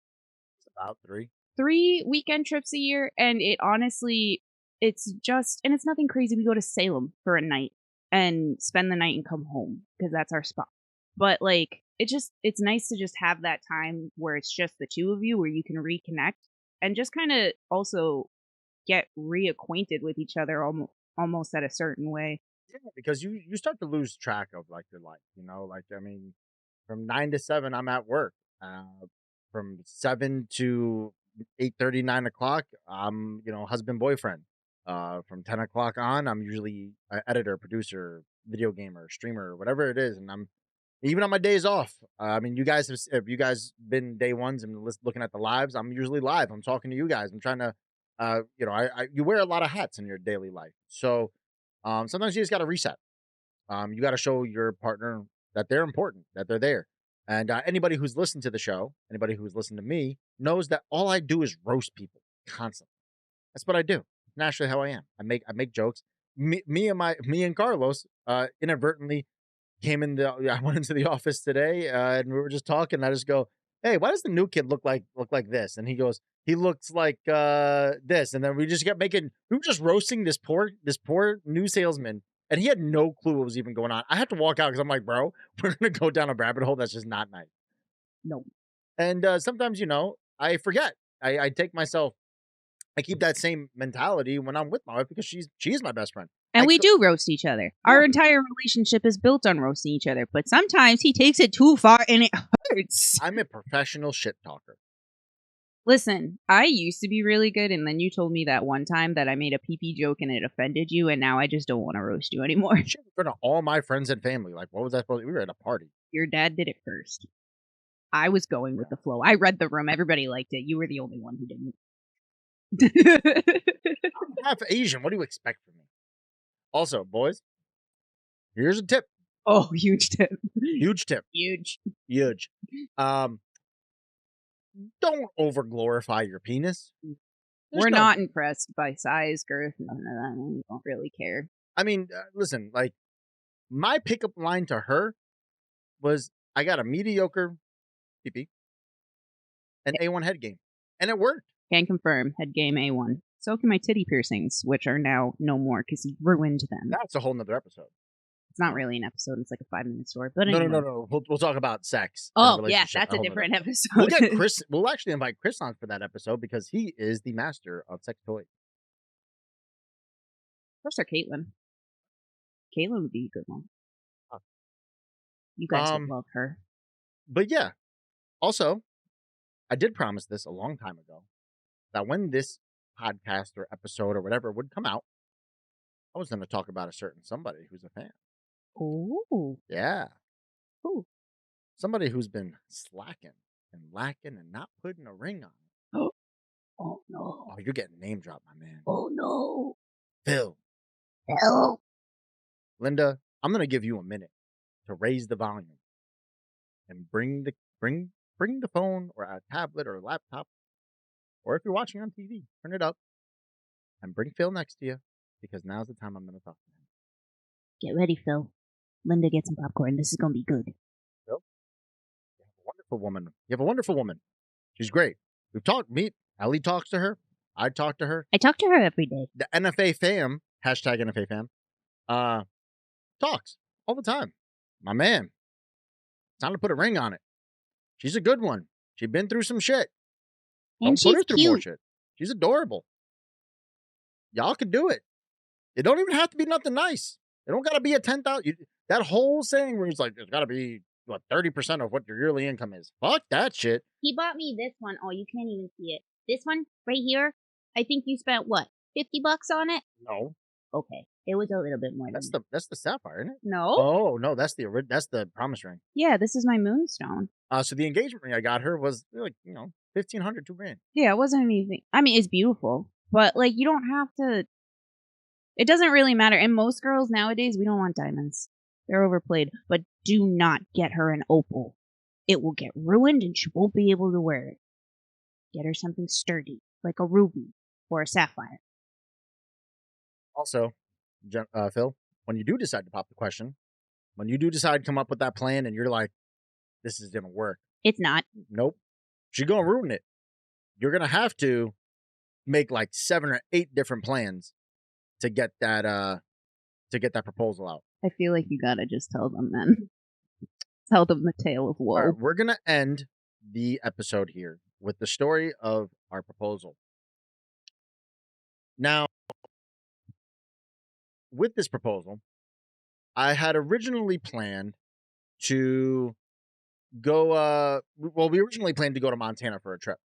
About three. 3 weekend trips a year, and it honestly it's just and it's nothing crazy. We go to Salem for a night and spend the night and come home because that's our spot. But, like, it's nice to just have that time where it's just the 2 of you where you can reconnect and just kinda also get reacquainted with each other almost at a certain way. Yeah, because you start to lose track of like your life, like I mean, from 9 to 7, I'm at work. From 7 to 8:30, 9 o'clock, I'm husband boyfriend. From 10 o'clock on, I'm usually an editor, producer, video gamer, streamer, whatever it is, and I'm even on my days off. I mean, if you guys been day ones and looking at the lives, I'm usually live. I'm talking to you guys. I'm trying to, you wear a lot of hats in your daily life, so sometimes you just got to reset. You got to show your partner that they're important, that they're there. And anybody who's listened to the show, anybody who's listened to me, knows that all I do is roast people constantly. That's what I do. Naturally, how I am. I make jokes. Me and Carlos inadvertently came in the I went into the office today, and we were just talking. I just go, "Hey, why does the new kid look like this?" And he goes, "He looks like this." And then we just kept making. We were just roasting this poor new salesman, and he had no clue what was even going on. I had to walk out because I'm like, "Bro, we're gonna go down a rabbit hole that's just not nice." No. And sometimes, I forget. I take myself. I keep that same mentality when I'm with my wife because she is my best friend. And I we go, do roast each other. yeah, Our entire relationship is built on roasting each other, but sometimes he takes it too far and it hurts. I'm a professional shit talker. Listen, I used to be really good, and then you told me that one time that I made a pee-pee joke and it offended you, and now I just don't want to roast you anymore. Shit in front of all my friends and family. Like, what was that supposed to? We were at a party. Your dad did it first. I was going with the flow. I read the room. Everybody liked it. You were the only one who didn't. I'm half Asian. What do you expect from me? Also, boys, here's a tip. Oh, huge tip. Huge tip. Huge. Huge. Um, don't over glorify your penis. We're not impressed by size, girth, none of that. We don't really care. I mean, listen, like, my pickup line to her was, I got a mediocre PP and A1 head game. And it worked. Can confirm. Head game A1. So can my titty piercings, which are now no more because he ruined them. That's a whole nother episode. It's not really an episode. It's like a 5-minute story. But No, anyway. no. We'll talk about sex. Oh, yeah, that's a different episode. We'll get Chris. We'll actually invite Chris on for that episode because he is the master of sex toys. First are Caitlin. Caitlin would be a good one. You guys would love her. But yeah. Also, I did promise this a long time ago that when this podcast or episode or whatever would come out, I was going to talk about a certain somebody who's a fan. Oh. Yeah. Who? Somebody who's been slacking and lacking and not putting a ring on it. Oh, no. Oh, you're getting name dropped, my man. Oh, no. Phil. Phil. Linda, I'm going to give you a minute to raise the volume and bring the phone or a tablet or a laptop, or if you're watching on TV, turn it up and bring Phil next to you because now's the time I'm going to talk to him. Get ready, Phil. Linda, get some popcorn. This is going to be good. Phil, you have a wonderful woman. You have a wonderful woman. She's great. We've talked. Ellie talks to her. I talk to her. I talk to her every day. The NFA fam, hashtag NFA fam, talks all the time. My man, time to put a ring on it. She's a good one. She's been through some shit. And Don't put her through cute. more shit. She's adorable. Y'all can do it. It don't even have to be nothing nice. It don't got to be a 10,000. That whole saying where he's like, there's got to be 30% of what your yearly income is. Fuck that shit. He bought me this one. Oh, you can't even see it. This one right here. I think you spent what, $50 on it? No. Okay, it was a little bit more. That's the sapphire, isn't it? No. Oh no, that's the promise ring. Yeah, this is my moonstone. So the engagement ring I got her was like $1,500, $2,000. Yeah, it wasn't anything. I mean, it's beautiful, but like you don't have to. It doesn't really matter. And most girls nowadays, we don't want diamonds. They're overplayed. But do not get her an opal. It will get ruined and she won't be able to wear it. Get her something sturdy, like a ruby or a sapphire. Also, Phil, when you do decide to pop the question, when you do decide to come up with that plan and you're like, this is going to work. It's not. Nope. She's going to ruin it. You're going to have to make like 7 or 8 different plans to get that proposal out. I feel like you gotta just tell them then. Tell them the tale of woe. All right, we're going to end the episode here with the story of our proposal. Now, with this proposal, I had originally planned to go, we originally planned to go to Montana for a trip.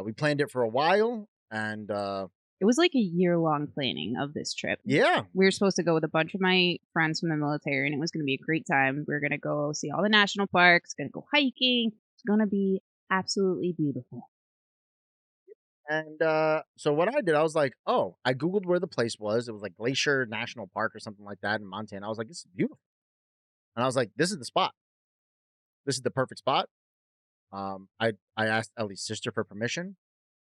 We planned it for a while, and it was like a year-long planning of this trip. Yeah. We were supposed to go with a bunch of my friends from the military, and it was going to be a great time. We were going to go see all the national parks, going to go hiking. It's going to be absolutely beautiful. And so what I did, I was like, oh, I Googled where the place was. It was like Glacier National Park or something like that in Montana. I was like, this is beautiful. And I was like, this is the spot. This is the perfect spot. I asked Ellie's sister for permission.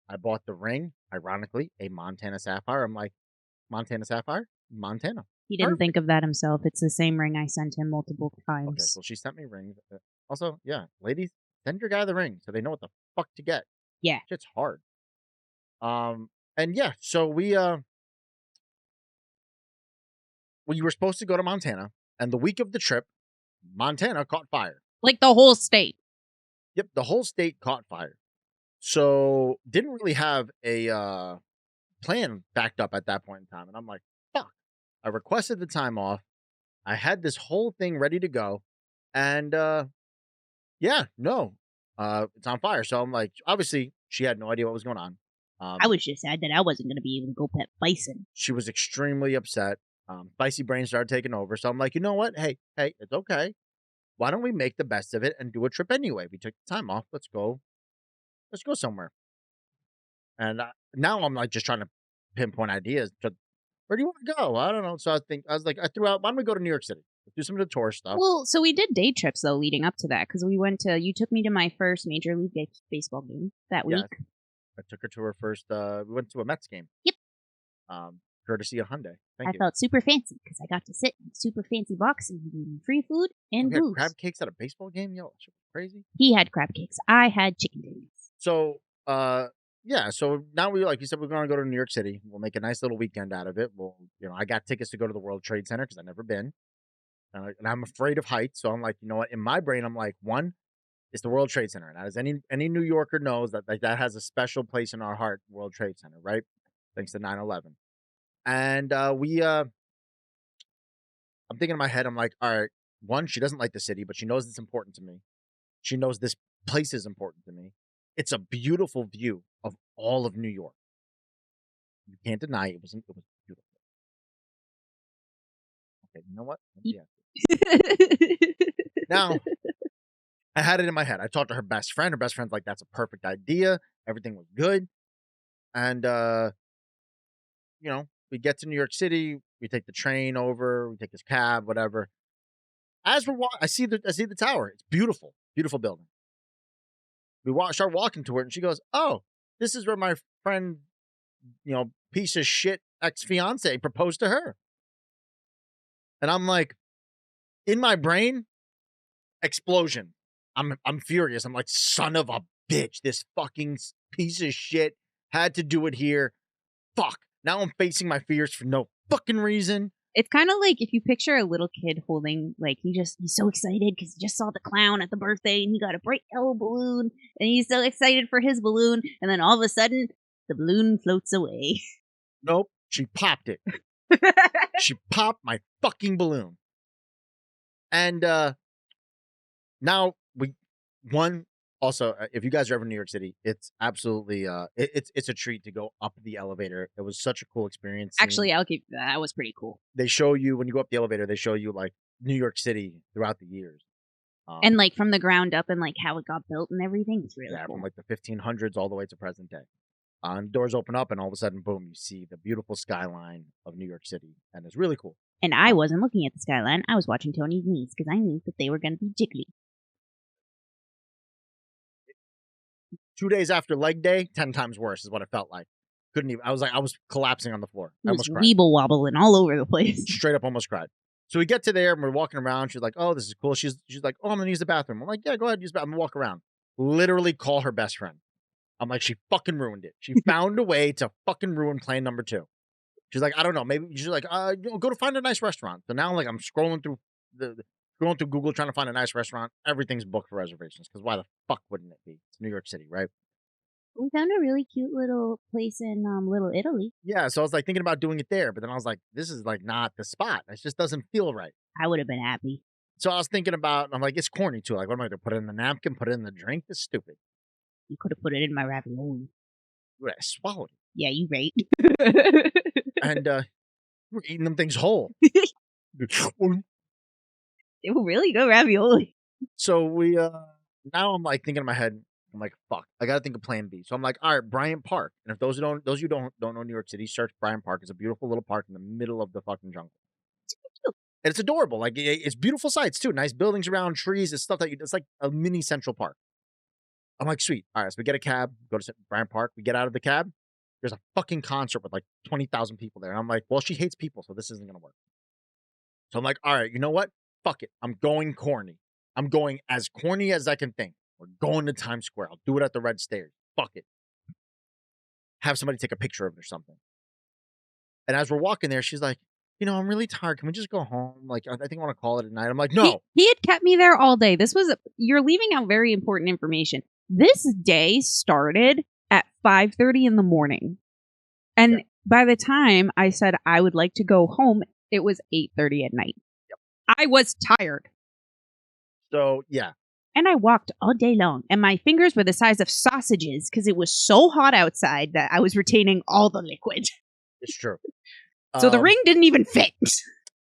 I bought the ring, ironically, a Montana sapphire. I'm like, Montana sapphire? Montana. He didn't think of that himself. It's the same ring I sent him multiple times. Okay, well, she sent me rings. Also, yeah, ladies, send your guy the ring so they know what the fuck to get. Yeah. It's hard. And yeah, so we were supposed to go to Montana, and the week of the trip, Montana caught fire. Like the whole state. Yep, the whole state caught fire. So didn't really have a plan backed up at that point in time. And I'm like, fuck. I requested the time off. I had this whole thing ready to go. And yeah, no. It's on fire. So I'm like, obviously, she had no idea what was going on. I was just sad that I wasn't going to be able to go pet bison. She was extremely upset. Spicy brain started taking over. So I'm like, you know what? Hey, it's okay. Why don't we make the best of it and do a trip anyway? We took the time off. Let's go somewhere. And now I'm like just trying to pinpoint ideas. Where do you want to go? I don't know. So I was like, I threw out, why don't we go to New York City? Let's do some of the tourist stuff. Well, so we did day trips though leading up to that because you took me to my first Major League Baseball game that week. Yes. I took her to her first, we went to a Mets game. Yep. Courtesy of Hyundai. Thank you. I felt super fancy because I got to sit in a super fancy box and gave me free food and booze. Crab cakes at a baseball game? Yo, shit was crazy. He had crab cakes. I had chicken tenders. So, yeah, so now like you said, we're going to go to New York City. We'll make a nice little weekend out of it. I got tickets to go to the World Trade Center because I've never been. And I'm afraid of heights. So I'm like, you know what? In my brain, I'm like, one, it's the World Trade Center. And as any New Yorker knows, that has a special place in our heart, World Trade Center, right? Thanks to 9/11. And I'm thinking in my head, I'm like, all right, one, she doesn't like the city, but she knows it's important to me. She knows this place is important to me. It's a beautiful view of all of New York. You can't deny it was beautiful. Okay, you know what? Yeah. Now, I had it in my head. I talked to her best friend. Her best friend's like, that's a perfect idea. Everything was good. And, we get to New York City. We take the train over. We take this cab, whatever. As we're walking, I see the tower. It's beautiful. Beautiful building. We start walking to it, and she goes, oh, this is where my friend, piece of shit ex-fiance proposed to her. And I'm like, in my brain, explosion. I'm furious. I'm like, son of a bitch. This fucking piece of shit had to do it here. Fuck. Now I'm facing my fears for no fucking reason. It's kind of like if you picture a little kid holding, like, he's so excited because he just saw the clown at the birthday and he got a bright yellow balloon and he's so excited for his balloon. And then all of a sudden, the balloon floats away. Nope. She popped it. She popped my fucking balloon. And now also, if you guys are ever in New York City, it's absolutely it's a treat to go up the elevator. It was such a cool experience. Actually, I'll give you that. That was pretty cool. They show you when you go up the elevator. They show you like New York City throughout the years, and like from the ground up and like how it got built and everything. It's really cool. From like the 1500s all the way to present day. And doors open up, and all of a sudden, boom! You see the beautiful skyline of New York City, and it's really cool. And I wasn't looking at the skyline; I was watching Tony's knees because I knew that they were going to be jiggly. 2 days after leg day, 10 times worse is what it felt like. Couldn't even. I was collapsing on the floor. I almost cried. Weeble wobbling all over the place. Straight up almost cried. So we get to there and we're walking around. She's like, "Oh, this is cool." She's like, "Oh, I'm gonna use the bathroom." I'm like, "Yeah, go ahead, use the bathroom." I'm gonna walk around. Literally call her best friend. I'm like, she fucking ruined it. She found a way to fucking ruin plan number 2. She's like, I don't know, maybe she's like, go to find a nice restaurant. So now like I'm scrolling through Google trying to find a nice restaurant. Everything's booked for reservations because why the fuck wouldn't it be? It's New York City, right? We found a really cute little place in Little Italy. Yeah, so I was like thinking about doing it there, but then I was like, this is like not the spot. It just doesn't feel right. I would have been happy. So I was thinking about, I'm like, it's corny too. Like, what am I going to put it in the napkin, put it in the drink? It's stupid. You could have put it in my ravioli. I swallowed it. Yeah, you right. And we're eating them things whole. They were really good ravioli. So we now I'm like thinking in my head, I'm like, fuck, I gotta think of plan B. So I'm like, all right, Bryant Park. And if those of you don't know New York City, search Bryant Park. It's a beautiful little park in the middle of the fucking jungle. And it's adorable. Like it's beautiful sights too. Nice buildings around, trees. It's stuff it's like a mini Central Park. I'm like, sweet. All right, so we get a cab, go to Bryant Park. We get out of the cab. There's a fucking concert with like 20,000 people there. And I'm like, well, she hates people, so this isn't gonna work. So I'm like, all right, you know what? Fuck it. I'm going corny. I'm going as corny as I can think. We're going to Times Square. I'll do it at the Red Stairs. Fuck it. Have somebody take a picture of it or something. And as we're walking there, she's like, I'm really tired. Can we just go home? Like, I think I want to call it a night. I'm like, no. He had kept me there all day. You're leaving out very important information. This day started at 5:30 in the morning. And by the time I said I would like to go home, it was 8:30 at night. Yep. I was tired. So, yeah. And I walked all day long, and my fingers were the size of sausages because it was so hot outside that I was retaining all the liquid. It's true. So the ring didn't even fit.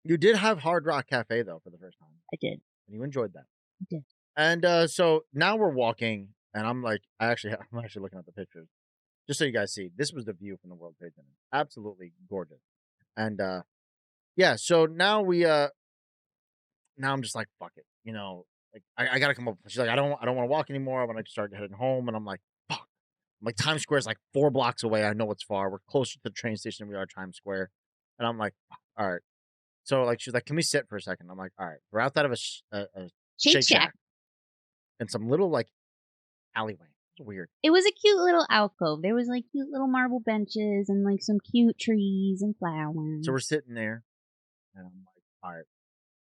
You did have Hard Rock Cafe, though, for the first time. I did. And you enjoyed that. I did. And so now we're walking, and I'm actually looking at the pictures. Just so you guys see, this was the view from the World Trade Center. Absolutely gorgeous. And yeah, so now now I'm just like, fuck it. Like I gotta come up. She's like, I don't want to walk anymore. I want to start heading home. And I'm like, fuck. I'm like, Times Square is like 4 blocks away. I know it's far. We're closer to the train station than we are Times Square. And I'm like, all right. So like, she's like, can we sit for a second? I'm like, all right. We're outside of a Shake Shack. And some little like alleyway. It's weird. It was a cute little alcove. There was like cute little marble benches and like some cute trees and flowers. So we're sitting there. And I'm like, all right.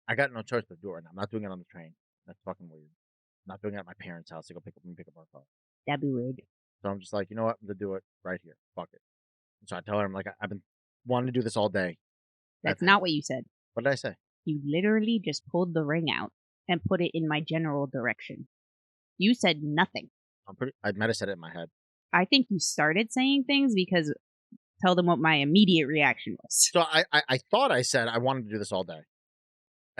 I got no choice but to do it right now. I'm not doing it on the train. That's fucking weird. I'm not doing it at my parents' house to go pick up our car. That'd be weird. So I'm just like, you know what? I'm going to do it right here. Fuck it. And so I tell her, I'm like, I've been wanting to do this all day. That's not what you said. What did I say? You literally just pulled the ring out and put it in my general direction. You said nothing. I might have said it in my head. I think you started saying things because tell them what my immediate reaction was. So I thought I said I wanted to do this all day.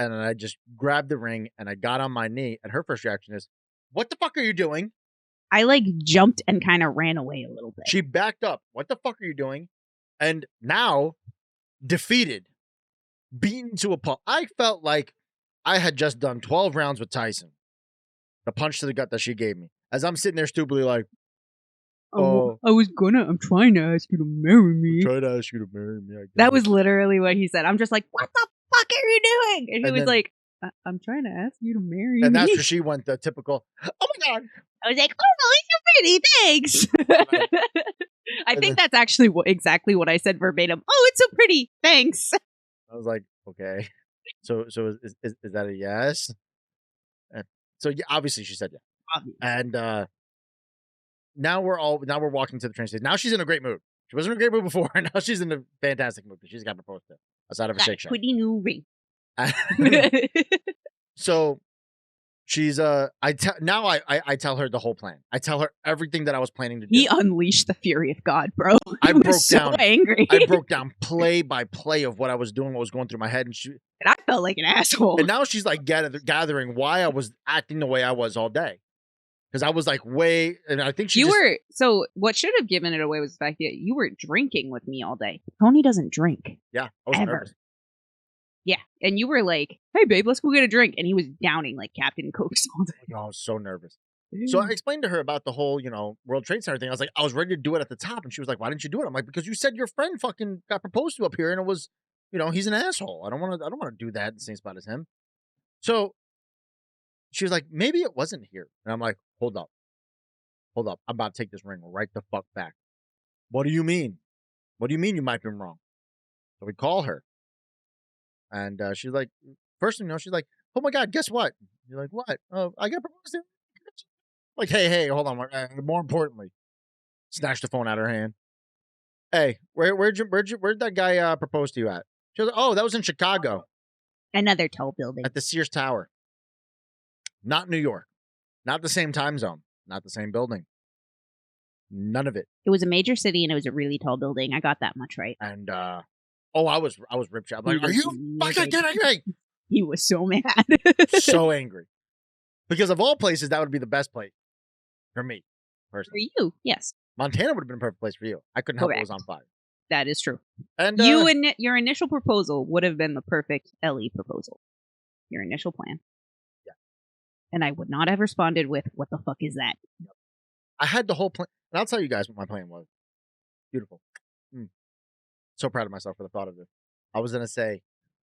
And then I just grabbed the ring and I got on my knee. And her first reaction is, what the fuck are you doing? I like jumped and kind of ran away a little bit. She backed up. What the fuck are you doing? And now, defeated, beaten to a pulp. I felt like I had just done 12 rounds with Tyson. The punch to the gut that she gave me. As I'm sitting there stupidly like, I'm trying to ask you to marry me. I'm trying to ask you to marry me. That was literally what he said. I'm just like, what the fuck are you doing? And he was like, I'm trying to ask you to marry me. And that's where she went the typical, oh my God. I was like, oh, you're pretty, thanks. I think that's actually exactly what I said verbatim. Oh, it's so pretty, thanks. I was like, okay. So is that a yes? And so yeah, obviously she said yeah. Obviously. And now we're walking to the train station. Now she's in a great mood. She wasn't in a great mood before. Now she's in a fantastic mood because she's got proposed to outside of a Shake Shack. Pretty new ring. So she's I tell her the whole plan. I tell her everything that I was planning to do. He unleashed the fury of God, bro. I broke down angry. I broke down play by play of what I was doing, what was going through my head, and I felt like an asshole. And now she's like gathering why I was acting the way I was all day. Because I was like and I think so what should have given it away was the fact that you were drinking with me all day. Tony doesn't drink. Yeah, I was nervous. Yeah, and you were like, hey babe, let's go get a drink. And he was downing like Captain Cokes all day. Oh, I was so nervous. So I explained to her about the whole, World Trade Center thing. I was like, I was ready to do it at the top. And she was like, why didn't you do it? I'm like, because you said your friend fucking got proposed to up here and it was, he's an asshole. I don't want to do that in the same spot as him. So she was like, maybe it wasn't here. And I'm like, hold up. Hold up. I'm about to take this ring right the fuck back. What do you mean? What do you mean you might be wrong? So we call her. And she's like, first thing you know, she's like, oh my God, guess what? You're like, what? Oh, I got proposed to. Like, hey, hold on. More importantly, snatched the phone out of her hand. Hey, where'd that guy propose to you at? She was like, oh, that was in Chicago Another tall building. at the Sears Tower. Not New York. Not the same time zone. Not the same building. None of it. It was a major city and it was a really tall building. I got that much right. And I was ripped out. I'm like, are you fucking kidding me? He was so mad. So angry. Because of all places, that would be the best place for me, personally. For you, yes. Montana would have been a perfect place for you. I couldn't help it was on fire. That is true. And your initial proposal would have been the perfect Ellie proposal. Your initial plan. Yeah. And I would not have responded with, what the fuck is that? I had the whole plan. And I'll tell you guys what my plan was. Beautiful. So proud of myself for the thought of this. I was going to say,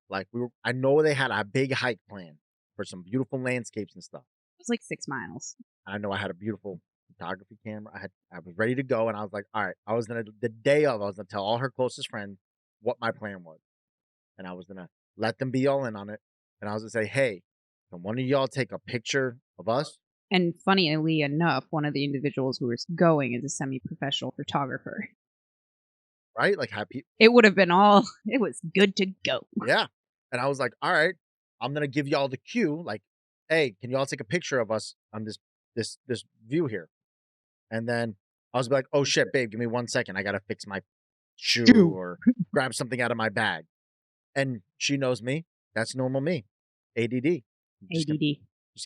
like, I know they had a big hike plan for some beautiful landscapes and stuff. It was like 6 miles. I know I had a beautiful photography camera. I was ready to go, and I was like, all right. The day of, I was gonna tell all her closest friends what my plan was, and I was gonna let them be all in on it. And I was gonna say, hey, can one of y'all take a picture of us? And funnily enough, one of the individuals who was going is a semi-professional photographer. Right? Like happy. It would have been it was good to go. Yeah. And I was like, all right, I'm gonna give y'all the cue. Like, hey, can y'all take a picture of us on this view here? And then I was like, oh shit, babe, give me 1 second. I gotta fix my shoe or grab something out of my bag. And she knows me. That's normal me. ADD. Just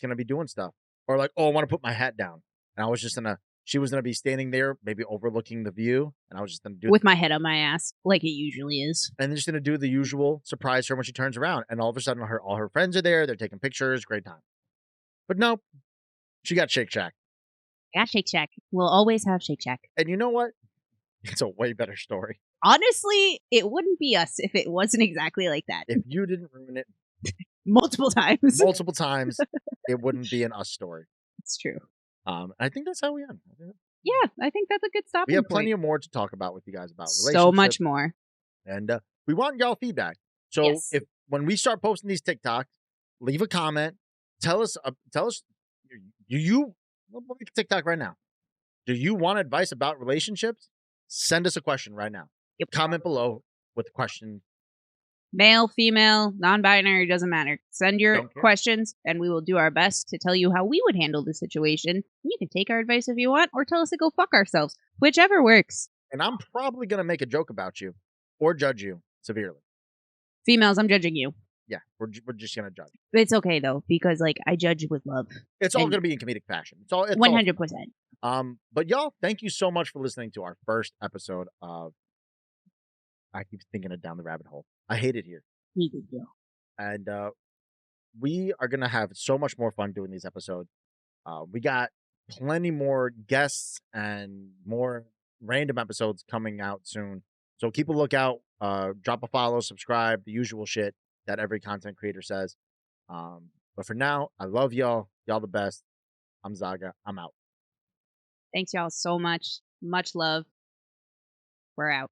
gonna be doing stuff. Or like, oh, I want to put my hat down. And I was just she was gonna be standing there, maybe overlooking the view, and I was just gonna do with my head on my ass, like it usually is. And then just gonna do the usual surprise her when she turns around. And all of a sudden all her friends are there, they're taking pictures, great time. But nope, she got Shake Shack. Got Shake Shack. We'll always have Shake Shack. And you know what? It's a way better story. Honestly, it wouldn't be us if it wasn't exactly like that. If you didn't ruin it multiple times, it wouldn't be an us story. It's true. I think that's how we end. Yeah, I think that's a good stopping point. We have plenty of more to talk about with you guys about relationships. So much more. And we want y'all feedback. So if when we start posting these TikToks, leave a comment. Tell us, do you, we'll make a TikTok right now. Do you want advice about relationships? Send us a question right now. Comment below with the question. Male, female, non-binary, doesn't matter. Send your questions and we will do our best to tell you how we would handle the situation. You can take our advice if you want or tell us to go fuck ourselves. Whichever works. And I'm probably going to make a joke about you or judge you severely. Females, I'm judging you. Yeah, we're just going to judge. It's okay though, because like I judge with love. It's all going to be in comedic fashion. It's 100%. But y'all, thank you so much for listening to our first episode of I keep thinking of Down the Rabbit Hole. I hate it here. Me too. And we are going to have so much more fun doing these episodes. We got plenty more guests and more random episodes coming out soon. So keep a lookout. Drop a follow, subscribe, the usual shit that every content creator says. But for now, I love y'all. Y'all the best. I'm Zaga. I'm out. Thanks y'all so much. Much love. We're out.